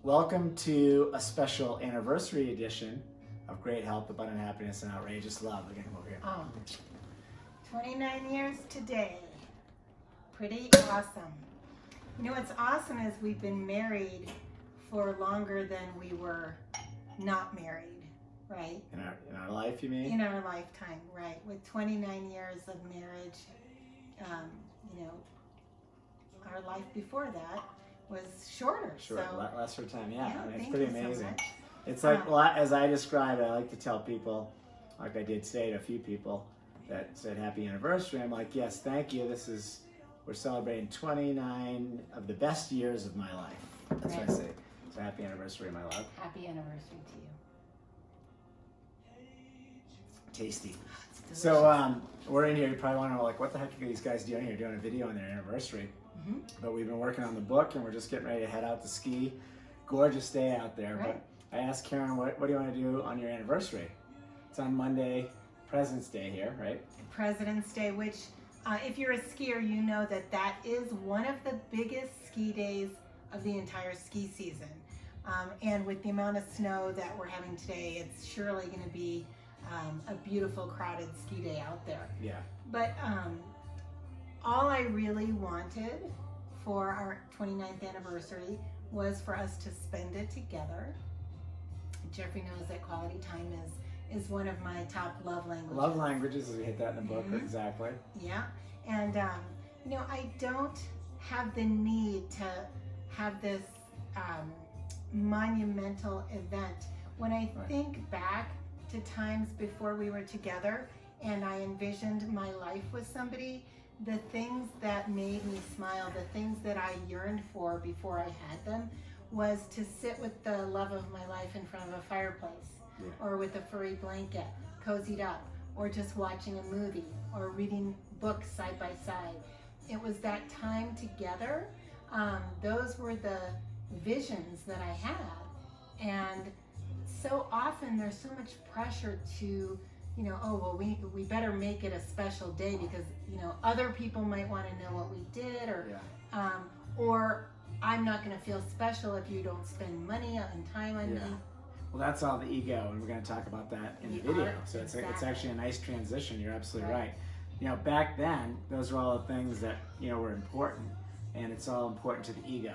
Welcome to a special anniversary edition of Great Health, Abundant Happiness, and Outrageous Love. We're gonna come over here. 29 years today. Pretty awesome. You know what's awesome is we've been married for longer than we were not married, right? In our life, you mean? In our lifetime, right. With 29 years of marriage, you know, our life before that was shorter. Sure, so, lesser time, yeah. I mean, it's thank pretty you so amazing. much. It's like, well, as I describe it, I like to tell people, like I did today to a few people that said happy anniversary. I'm like, yes, thank you. We're celebrating 29 of the best years of my life. That's what I say. So happy anniversary, my love. Happy anniversary to you. Tasty. So we're in here. You probably want to know, like, what the heck are these guys doing here? Doing a video on their anniversary. Mm-hmm. But we've been working on the book, and we're just getting ready to head out to ski. Gorgeous day out there. Right. But I asked Karen, what do you want to do on your anniversary? It's on Monday, President's Day here, right? President's Day, which if you're a skier, you know that is one of the biggest ski days of the entire ski season. And with the amount of snow that we're having today, it's surely going to be a beautiful, crowded ski day out there. Yeah. But all I really wanted for our 29th anniversary was for us to spend it together. Jeffrey knows that quality time is one of my top love languages. Love languages, as we hit that in the book, exactly. Yeah, and you know, I don't have the need to have this monumental event. When I think back to times before we were together and I envisioned my life with somebody, the things that made me smile, the things that I yearned for before I had them, was to sit with the love of my life in front of a fireplace, or with a furry blanket, cozied up, or just watching a movie, or reading books side by side. It was that time together. Those were the visions that I had. And so often there's so much pressure to, you know, oh, well, we better make it a special day because, you know, other people might want to know what we did, or I'm not going to feel special if you don't spend money and time on me. Well, that's all the ego, and we're going to talk about that in the video. So it's actually a nice transition. You're absolutely right. You know, back then, those were all the things that, you know, were important, and it's all important to the ego,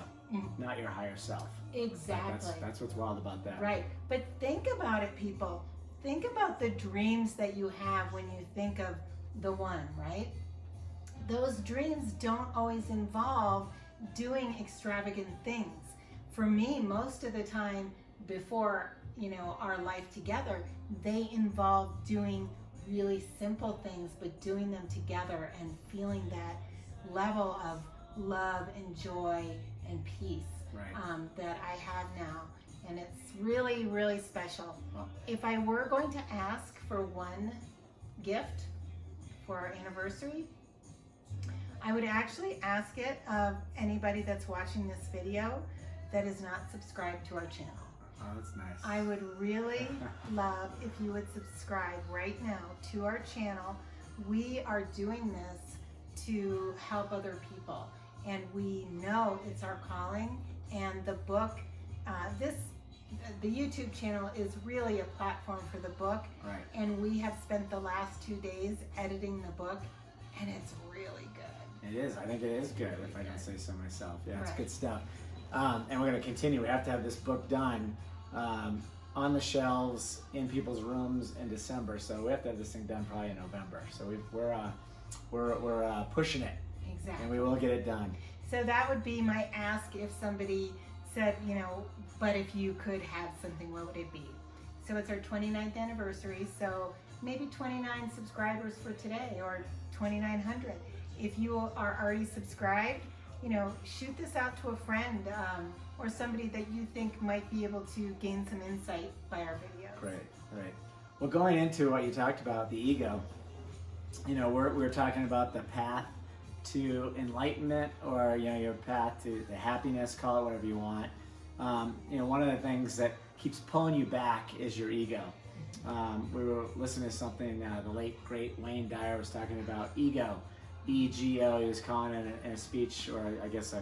not your higher self. Exactly. That's what's wild about that. Right. But think about it, people. Think about the dreams that you have when you think of the one, right? Those dreams don't always involve doing extravagant things. For me, most of the time before, you know, our life together, they involve doing really simple things, but doing them together and feeling that level of love and joy and peace that I have now. And it's really, really special. If I were going to ask for one gift for our anniversary, I would actually ask it of anybody that's watching this video that is not subscribed to our channel. Oh, that's nice. I would really love if you would subscribe right now to our channel. We are doing this to help other people, and we know it's our calling. And the book, the YouTube channel is really a platform for the book. Right. And we have spent the last 2 days editing the book, and it's really good. It is. I think it is good, if I don't say so myself. Yeah, it's good stuff. And we're going to continue. We have to have this book done on the shelves in people's rooms in December. So we have to have this thing done probably in November. So we're pushing it. Exactly. And we will get it done. So that would be my ask if somebody said, you know, but if you could have something, what would it be? So it's our 29th anniversary. So maybe 29 subscribers for today, or 2,900. If you are already subscribed, you know, shoot this out to a friend or somebody that you think might be able to gain some insight by our videos. Right. Well, going into what you talked about, the ego, you know, we're talking about the path to enlightenment, or, you know, your path to the happiness, call it whatever you want. You know, one of the things that keeps pulling you back is your ego. We were listening to something the late great Wayne Dyer was talking about ego. EGO, he was calling it in a speech, or I guess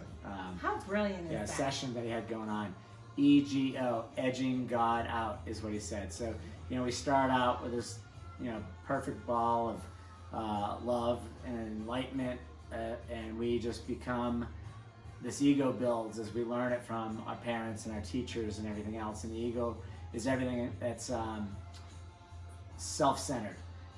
how brilliant is that? session that he had going on. ego, edging God out is what he said. So, we start out with this, perfect ball of love and enlightenment, and we just become, this ego builds as we learn it from our parents and our teachers and everything else. And the ego is everything that's self-centered.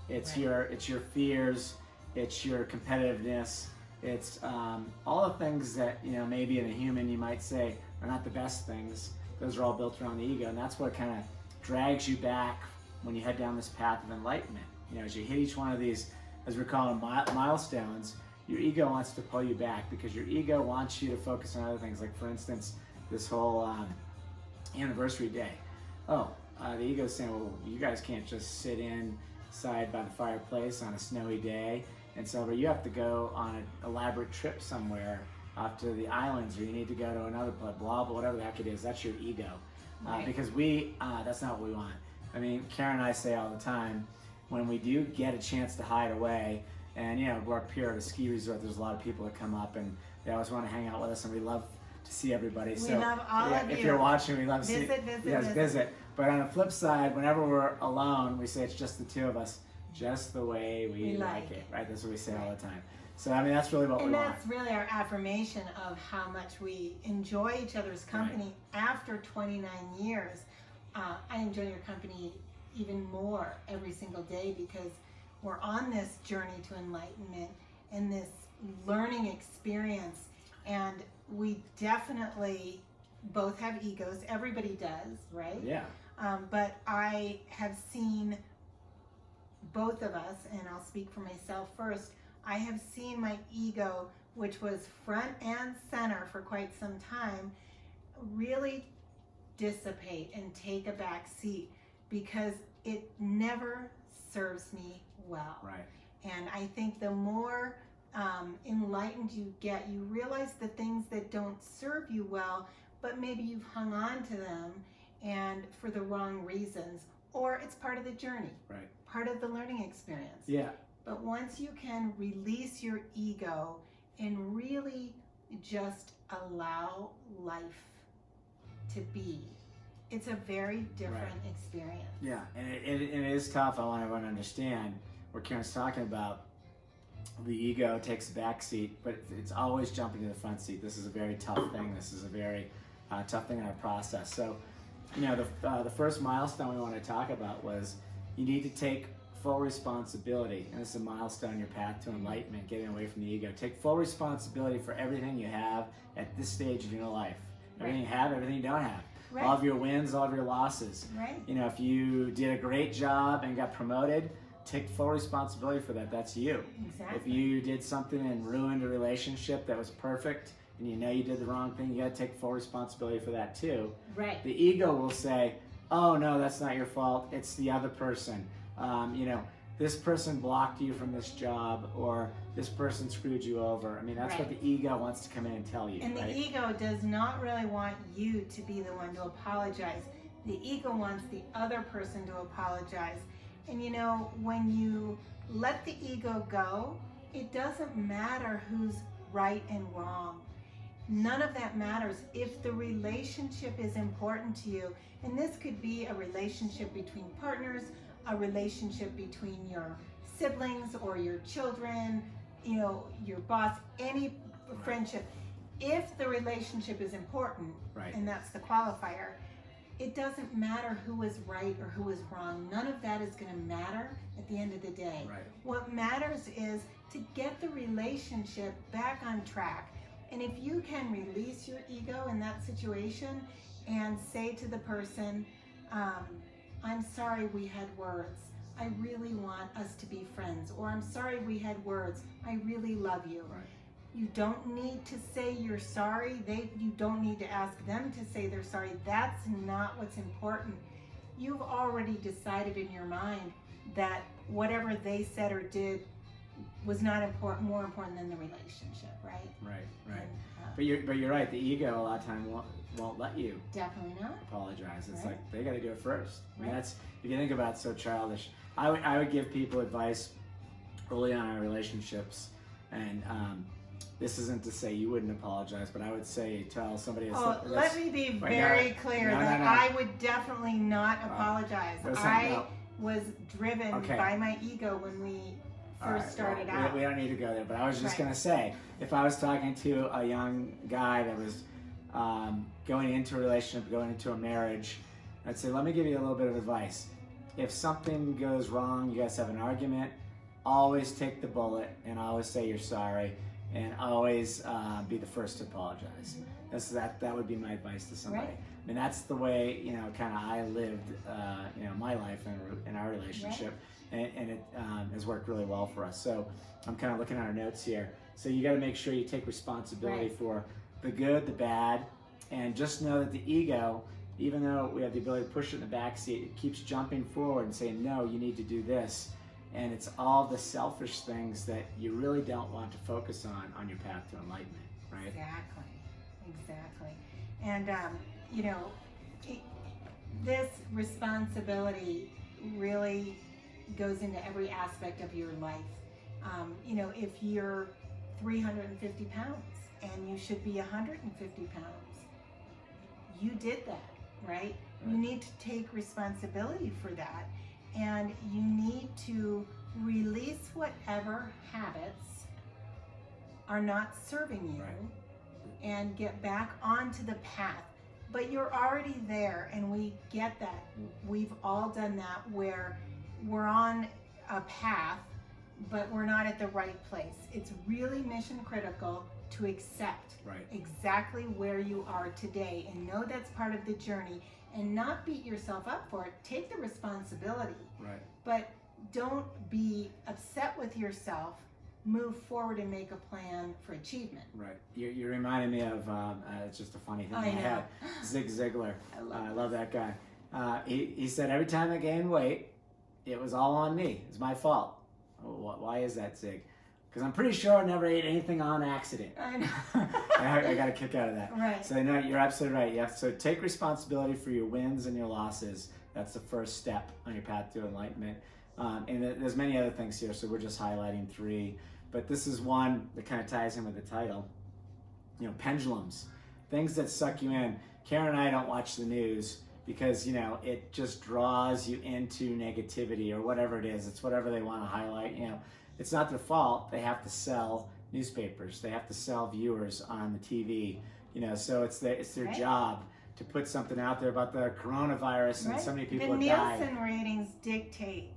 It's your fears, it's your competitiveness, it's all the things that maybe in a human you might say are not the best things. Those are all built around the ego, and that's what kind of drags you back when you head down this path of enlightenment. As you hit each one of these, as we're calling milestones, your ego wants to pull you back because your ego wants you to focus on other things. Like, for instance, this whole anniversary day. The ego's saying, well, you guys can't just sit inside by the fireplace on a snowy day and celebrate. You have to go on an elaborate trip somewhere off to the islands, or you need to go to another place, blah, blah, whatever the heck it is. That's your ego. Because that's not what we want. I mean, Karen and I say all the time, when we do get a chance to hide away, and we're up here at a ski resort, there's a lot of people that come up and they always want to hang out with us, and we love to see everybody. We love all of you. If you're watching, we love to see you guys visit. But on the flip side, whenever we're alone, we say it's just the two of us, just the way we like it, right? That's what we say all the time. So, I mean, that's really what we want. And that's really our affirmation of how much we enjoy each other's company after 29 years. I enjoy your company even more every single day because we're on this journey to enlightenment and this learning experience. And we definitely both have egos. Everybody does, right? Yeah. But I have seen both of us, and I'll speak for myself first, I have seen my ego, which was front and center for quite some time, really dissipate and take a back seat because it never serves me well. Right. And I think the more enlightened you get, you realize the things that don't serve you well, but maybe you've hung on to them and for the wrong reasons, or it's part of the journey, right? Part of the learning experience. Yeah. But once you can release your ego and really just allow life to be, it's a very different experience. Yeah, and it is tough. I want everyone to understand what Karen's talking about. The ego takes a back seat, but it's always jumping to the front seat. This is a very tough thing. This is a very tough thing in our process. So, the first milestone we want to talk about was you need to take full responsibility, and this is a milestone in your path to enlightenment, getting away from the ego. Take full responsibility for everything you have at this stage of your life. Everything you have, everything you don't have. Right. All of your wins, all of your losses. Right. If you did a great job and got promoted, take full responsibility for that. That's you. Exactly. If you did something and ruined a relationship that was perfect, and you did the wrong thing, you got to take full responsibility for that too. Right. The ego will say, "Oh no, that's not your fault. It's the other person. This person blocked you from this job, or this person screwed you over." I mean, that's what the ego wants to come in and tell you. And the ego does not really want you to be the one to apologize. The ego wants the other person to apologize. And when you let the ego go, it doesn't matter who's right and wrong. None of that matters if the relationship is important to you. And this could be a relationship between partners, a relationship between your siblings or your children, your boss, any friendship. If the relationship is important, and that's the qualifier, it doesn't matter who was right or who was wrong. None of that is going to matter at the end of the day. Right. What matters is to get the relationship back on track. And if you can release your ego in that situation and say to the person, I'm sorry we had words. I really want us to be friends. Or I'm sorry we had words. I really love you. Right. You don't need to say you're sorry. You don't need to ask them to say they're sorry. That's not what's important. You've already decided in your mind that whatever they said or did was not more important than the relationship, right? Right. And, But you're right. The ego a lot of time won't let you definitely not apologize. It's Right. like they got to do it first. I mean, Right. that's, if you think about it, so childish. I would give people advice early on in our relationships, and this isn't to say you wouldn't apologize, but I would say tell somebody. Let me be very clear that I would definitely not apologize. I was driven by my ego when we first started out. We don't need to go there, but I was just going to say, if I was talking to a young guy that was going into a relationship, going into a marriage, I'd say, let me give you a little bit of advice. If something goes wrong, you guys have an argument, always take the bullet and always say you're sorry, and always be the first to apologize. That would be my advice to somebody. Right. I mean, that's the way, kind of I lived, my life in our relationship, and it has worked really well for us. So I'm kind of looking at our notes here. So you got to make sure you take responsibility for the good, the bad, and just know that the ego, even though we have the ability to push it in the back seat, it keeps jumping forward and saying, no, you need to do this. And it's all the selfish things that you really don't want to focus on your path to enlightenment, right? Exactly. And, this responsibility really goes into every aspect of your life. If you're 350 pounds and you should be 150 pounds, you did that, right? You need to take responsibility for that, and you need to release whatever habits are not serving you and get back onto the path. But you're already there, and we get that. We've all done that, where we're on a path, but we're not at the right place. It's really mission critical to accept exactly where you are today and know that's part of the journey, and not beat yourself up for it. Take the responsibility, but don't be upset with yourself. Move forward and make a plan for achievement. Right. You reminded me of, it's just a funny thing I had, Zig Ziglar. I love that guy. He said, every time I gained weight, it was all on me. It's my fault. Why is that, Zig? Because I'm pretty sure I never ate anything on accident. I know. I got a kick out of that. Right. So no, you're absolutely right. So take responsibility for your wins and your losses. That's the first step on your path to enlightenment. And there's many other things here, so we're just highlighting 3. But this is one that kind of ties in with the title. Pendulums, things that suck you in. Karen and I don't watch the news because, it just draws you into negativity or whatever it is. It's whatever they want to highlight. It's not their fault. They have to sell newspapers. They have to sell viewers on the TV. So it's their job to put something out there about the coronavirus and so many people have died. The Nielsen ratings dictate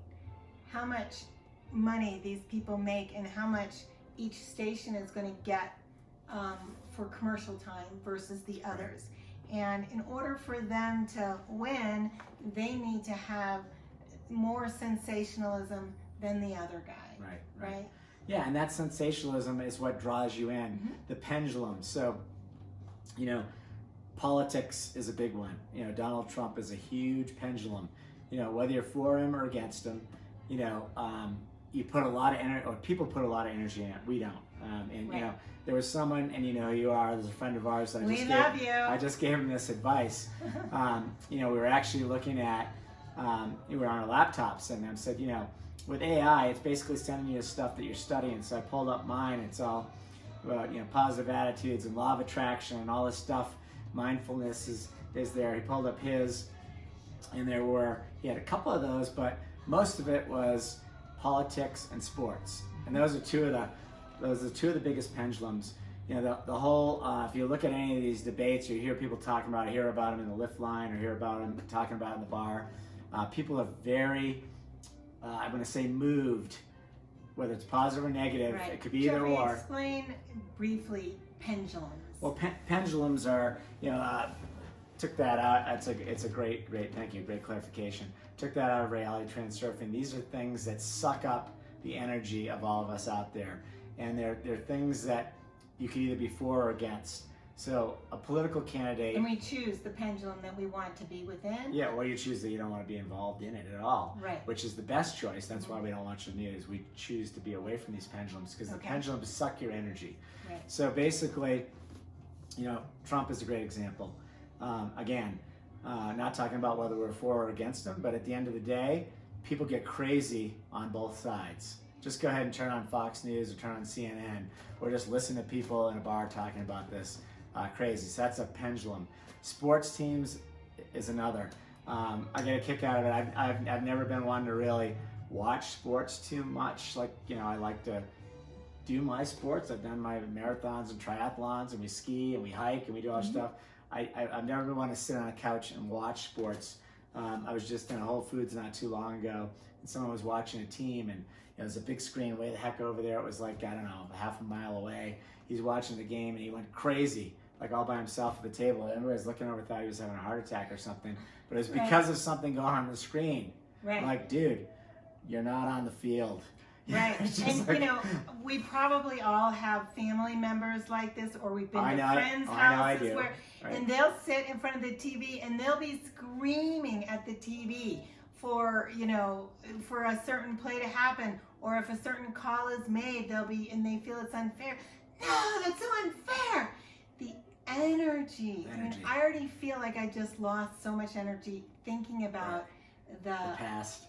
how much money these people make and how much each station is going to get for commercial time versus the others. And in order for them to win, they need to have more sensationalism than the other guy. Right? Yeah, and that sensationalism is what draws you in. The pendulum. So, politics is a big one. Donald Trump is a huge pendulum. Whether you're for him or against him, you put a lot of energy, or people put a lot of energy in it. We don't. There was someone, and who you are, there's a friend of ours that I just gave him this advice. We were actually looking at, we were on our laptops, and I said, with AI, it's basically sending you stuff that you're studying. So I pulled up mine. It's all about, positive attitudes and law of attraction and all this stuff. Mindfulness is there. He pulled up his, and he had a couple of those, but most of it was politics and sports. And those are two of the biggest pendulums. The whole, if you look at any of these debates, or you hear people talking about it, hear about them in the lift line, or hear about them talking about it in the bar, people are very, I'm going to say, moved, whether it's positive or negative. It could be either or. Explain briefly pendulums. Well, pendulums are, took that out. It's a great, thank you, great clarification. Took that out of reality transurfing. These are things that suck up the energy of all of us out there. And they're things that you can either be for or against. So a political candidate... And we choose the pendulum that we want to be within. Yeah, or you choose that you don't want to be involved in it at all. Right. Which is the best choice. That's why we don't watch the news. We choose to be away from these pendulums because the pendulums suck your energy. Right. So basically, Trump is a great example. Again, not talking about whether we're for or against him, but at the end of the day, people get crazy on both sides. just go ahead and turn on Fox News or turn on CNN, or just listen to people in a bar talking about this crazy. So that's a pendulum. Sports teams is another. I get a kick out of it. I've never been one to really watch sports too much. Like, I like to do my sports. I've done my marathons and triathlons, and we ski and we hike and we do all that stuff. I've never been one to sit on a couch and watch sports. I was just in a Whole Foods not too long ago, and someone was watching a team, and there's a big screen way the heck over there. It was like, I don't know, half a mile away. He's watching the game, and he went crazy, like all by himself at the table. Everybody's looking over, thought he was having a heart attack or something, but it was because of something going on the screen. Right. I'm like, dude, you're not on the field. Right. And we probably all have family members like this, or we've been to friends' houses where, and they'll sit in front of the TV and they'll be screaming at the TV for, for a certain play to happen, or if a certain call is made, and they feel it's unfair. No, that's so unfair. The energy. I mean, I already feel like I just lost so much energy thinking about the past,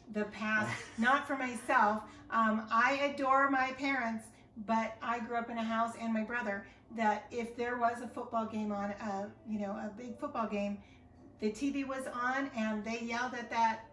not for myself. I adore my parents, but I grew up in a house, and my brother, that if there was a football game on, a big football game, the TV was on and they yelled at that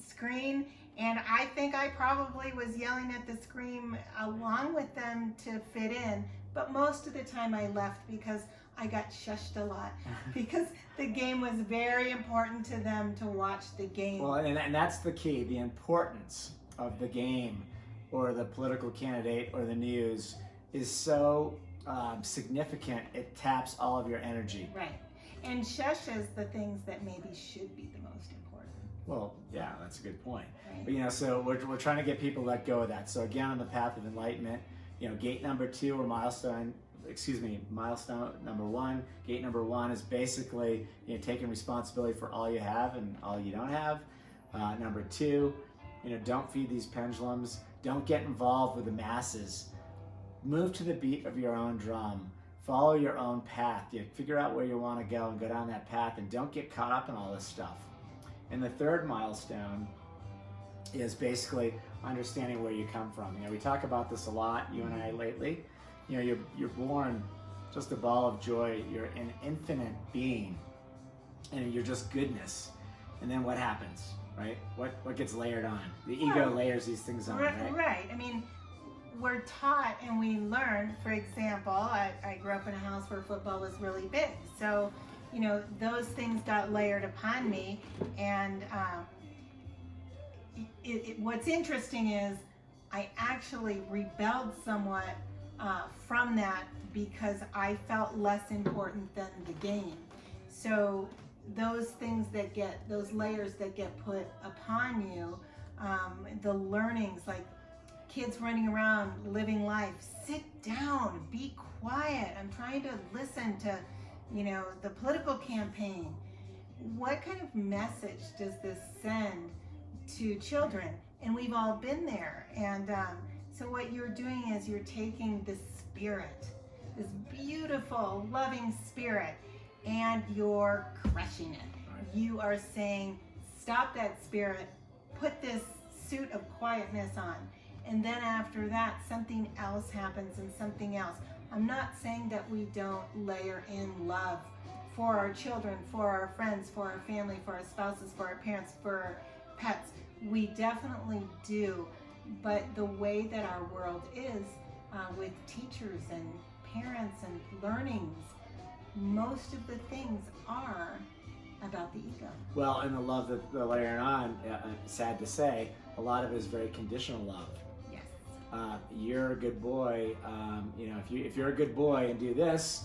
screen, and I think I probably was yelling at the screen along with them to fit in, but most of the time I left because I got shushed a lot because the game was very important to them to watch the game. Well, and that's the key, the importance of the game or the political candidate or the news is so significant, it taps all of your energy. Right. And shushes the things that maybe should be the most important. Well, yeah, that's a good point. Right. But so we're trying to get people to let go of that. So again, on the path of enlightenment, gate number 2 or milestone number 1. Gate number 1 is basically taking responsibility for all you have and all you don't have. Number 2, don't feed these pendulums. Don't get involved with the masses. Move to the beat of your own drum. Follow your own path. Figure out where you want to go and go down that path, and don't get caught up in all this stuff. And the 3rd milestone is basically understanding where you come from. We talk about this a lot, you and I, lately. You're born just a ball of joy. You're an infinite being, and you're just goodness. And then what happens, right? What gets layered on? The ego layers these things on, right? Right. I mean, we're taught and we learn. For example, I grew up in a house where football was really big, so those things got layered upon me. And what's interesting is I actually rebelled somewhat from that because I felt less important than the game. So those layers that get put upon you, the learnings, like kids running around living life, sit down, be quiet. I'm trying to listen to, the political campaign. What kind of message does this send to children? And we've all been there. And so what you're doing is you're taking the spirit, this beautiful, loving spirit, and you're crushing it. You are saying, stop that spirit, put this suit of quietness on. And then after that, something else happens and something else. I'm not saying that we don't layer in love for our children, for our friends, for our family, for our spouses, for our parents, for our pets. We definitely do. But the way that our world is, with teachers and parents and learnings, most of the things are about the ego. Well, and the love that they're layering on, sad to say, a lot of it is very conditional love. Yes. You're a good boy. If you're a good boy and do this,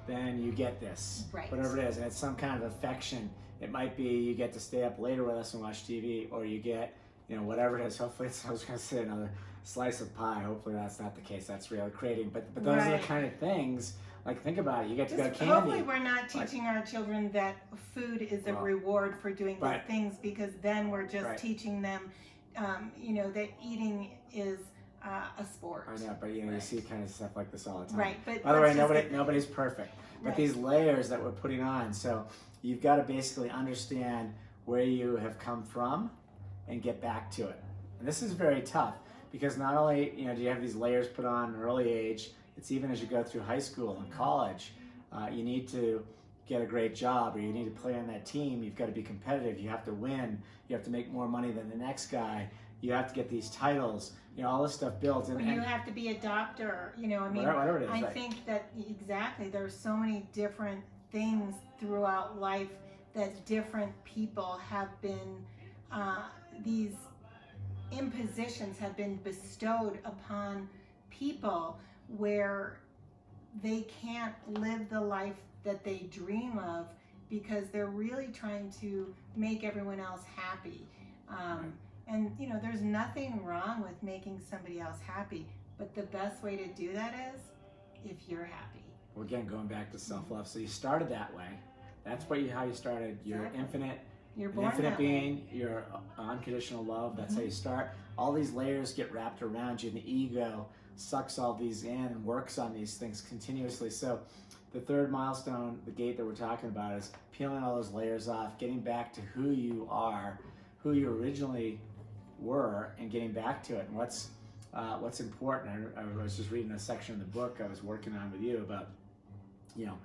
then you get this. Right. Whatever it is, and it's some kind of affection. It might be you get to stay up later with us and watch TV, or you get, whatever it is. Hopefully, I was going to say another slice of pie. Hopefully, that's not the case. That's really creating. But those are the kind of things. Like, think about it. You get to go to candy. Hopefully, we're not teaching our children that food is a reward for doing good things, because then we're just teaching them, that eating is a sport. I know, but you see kind of stuff like this all the time. Right. But by the way, nobody's perfect. But these layers that we're putting on, so you've got to basically understand where you have come from and get back to it. And this is very tough Because not only, you know, do you have these layers put on at an early age, it's even as you go through high school and college, you need to get a great job, or you need to play on that team. You've got to be competitive. You have to win. You have to make more money than the next guy. You have to get these titles. You know, all this stuff builds. And you have to be a doctor. You know, I mean, whatever it is, I right? think that exactly. There's so many different things throughout life that different people have been. These impositions have been bestowed upon people where they can't live the life that they dream of because they're really trying to make everyone else happy. And you know, there's nothing wrong with making somebody else happy, but the best way to do that is if you're happy. Well, again, going back to self-love. So you started that way. That's how you started. You're Exactly. infinite. You're born Infinite that being, way. your unconditional love. That's how you start. All these layers get wrapped around you. The ego sucks all these in and works on these things continuously. So the third milestone, the gate that we're talking about, is peeling all those layers off, getting back to who you are, who you originally were, and getting back to it. And what's important. I was just reading a section of the book I was working on with you about, you know,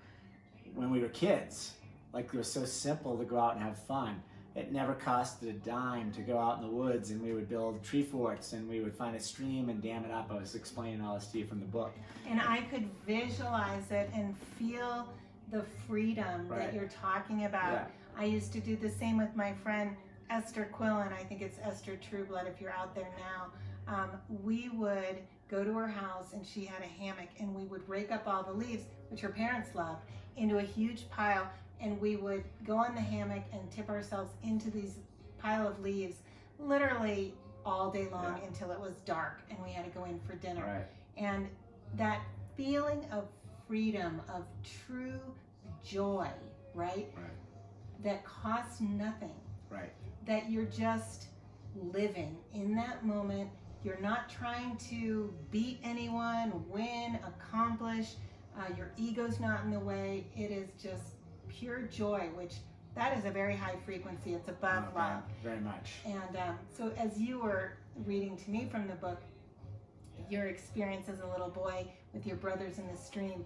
when we were kids, like it was so simple to go out and have fun. It never costed a dime to go out in the woods, and we would build tree forts, and we would find a stream and dam it up. I was explaining all this to you from the book. And I could visualize it and feel the freedom that you're talking about. Yeah. I used to do the same with my friend Esther Quillen. I think it's Esther Trueblood if you're out there now. We would go to her house, and she had a hammock, and we would rake up all the leaves, which her parents loved, into a huge pile, and we would go on the hammock and tip ourselves into these pile of leaves literally all day long until it was dark and we had to go in for dinner. Right. And that feeling of freedom, of true joy, right? That costs nothing. Right. That you're just living in that moment. You're not trying to beat anyone, win, accomplish. Your ego's not in the way. It is just pure joy, which that is a very high frequency. It's above love. Very much. And so as you were reading to me from the book, your experience as a little boy with your brothers in the stream,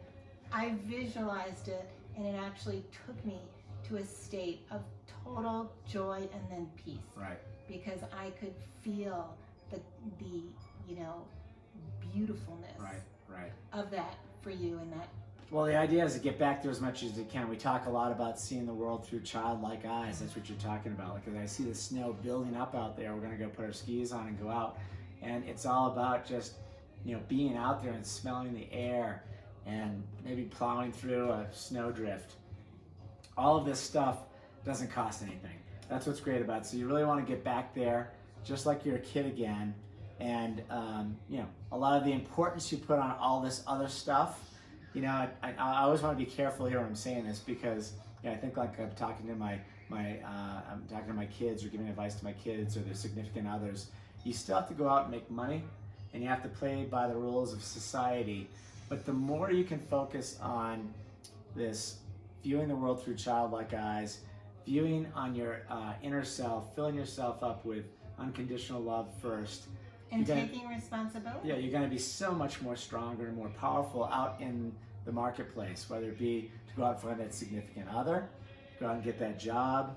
I visualized it, and it actually took me to a state of total joy and then peace. Right. Because I could feel the you know, beautifulness of that for you, and that. Well, the idea is to get back there as much as you can. We talk a lot about seeing the world through childlike eyes. That's what you're talking about. Like, as I see the snow building up out there, we're going to go put our skis on and go out. And it's all about just, you know, being out there and smelling the air and maybe plowing through a snowdrift. All of this stuff doesn't cost anything. That's what's great about it. So you really want to get back there just like you're a kid again. And, you know, a lot of the importance you put on all this other stuff, you know, I always want to be careful here when I'm saying this, because, you know, I think like I'm talking to I'm talking to my kids, or giving advice to my kids or their significant others. You still have to go out and make money, and you have to play by the rules of society. But the more you can focus on this, viewing the world through childlike eyes, viewing on your inner self, filling yourself up with unconditional love first, and taking responsibility. Yeah, you're going to be so much more stronger and more powerful out in the marketplace, whether it be to go out and find that significant other, go out and get that job,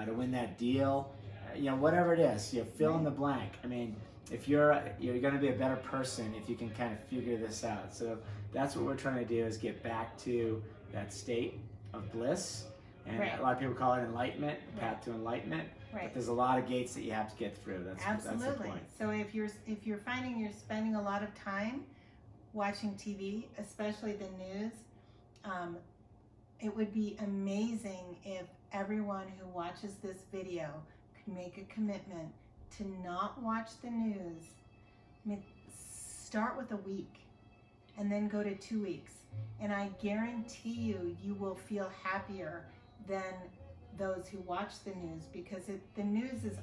to win that deal, you know, whatever it is, you know, fill in the blank. I mean, if you're going to be a better person if you can kind of figure this out. So that's what we're trying to do, is get back to that state of bliss. And a lot of people call it enlightenment, path to enlightenment. But there's a lot of gates that you have to get through. That's the point. So if you're finding you're spending a lot of time watching TV, especially the news, it would be amazing if everyone who watches this video could make a commitment to not watch the news. I mean, start with a week and then go to 2 weeks. And I guarantee you will feel happier than those who watch the news, because the news is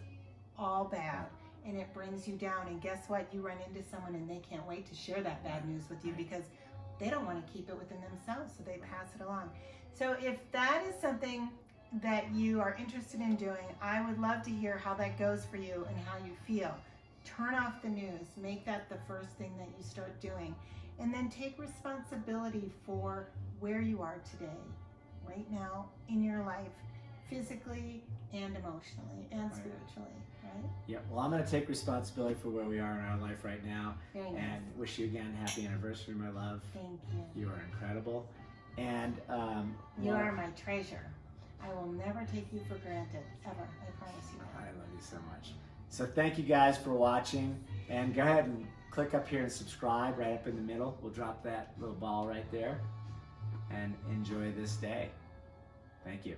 all bad and it brings you down. And guess what? You run into someone and they can't wait to share that bad news with you, because they don't want to keep it within themselves, so they pass it along. So if that is something that you are interested in doing, I would love to hear how that goes for you and how you feel. Turn off the news. Make that the first thing that you start doing. And then take responsibility for where you are today, right now, in your life, physically and emotionally and spiritually, right? Yeah, well, I'm going to take responsibility for where we are in our life right now. Very nice. And wish you again happy anniversary, my love. Thank you. You are incredible. And you are my treasure. I will never take you for granted, ever. I promise you that. I love you so much. So thank you guys for watching. And go ahead and click up here and subscribe right up in the middle. We'll drop that little ball right there. And enjoy this day. Thank you.